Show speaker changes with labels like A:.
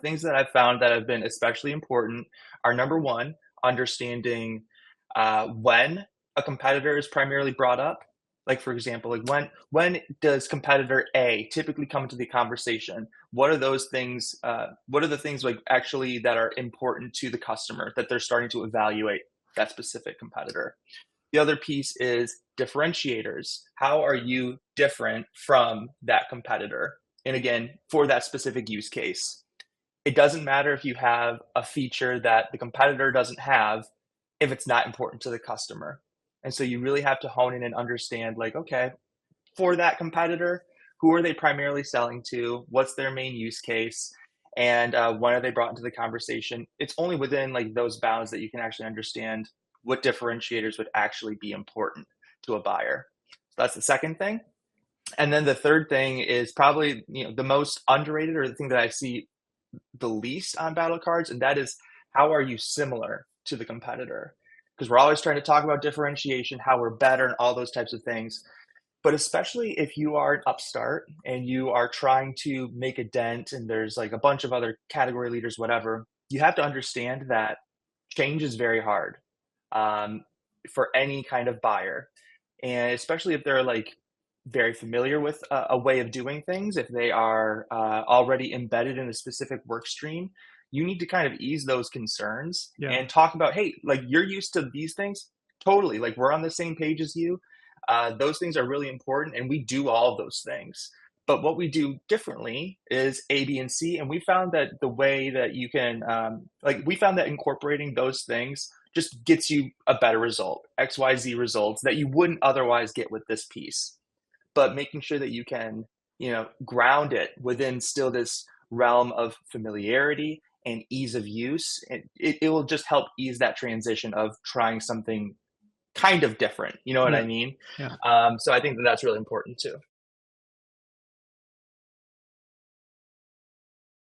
A: things that I've found that have been especially important are number one, understanding when a competitor is primarily brought up. Like for example, like when does competitor A typically come into the conversation? What are those things? What are the things like actually that are important to the customer that they're starting to evaluate that specific competitor? The other piece is differentiators. How are you different from that competitor? And again, for that specific use case, it doesn't matter if you have a feature that the competitor doesn't have if it's not important to the customer. And so you really have to hone in and understand like, okay, for that competitor, who are they primarily selling to? What's their main use case? And when are they brought into the conversation? It's only within like those bounds that you can actually understand what differentiators would actually be important to a buyer. So that's the second thing. And then the third thing is probably the most underrated or the thing that I see the least on battle cards, and that is how are you similar to the competitor? Because we're always trying to talk about differentiation, how we're better, and all those types of things. But especially if you are an upstart and you are trying to make a dent and there's like a bunch of other category leaders, whatever, you have to understand that change is very hard for any kind of buyer. And especially if they're like very familiar with a way of doing things, if they are already embedded in a specific work stream, you need to kind of ease those concerns
B: Yeah.
A: and talk about, hey, like you're used to these things. Totally. Like we're on the same page as you. Those things are really important, and we do all of those things. But what we do differently is A, B, and C. And we found that the way that you can, we found that incorporating those things just gets you a better result, XYZ results that you wouldn't otherwise get with this piece. But making sure that you can, ground it within still this realm of familiarity and ease of use. And it will just help ease that transition of trying something kind of different. You know what I
B: Yeah.
A: mean?
B: Yeah.
A: So I think that that's really important too.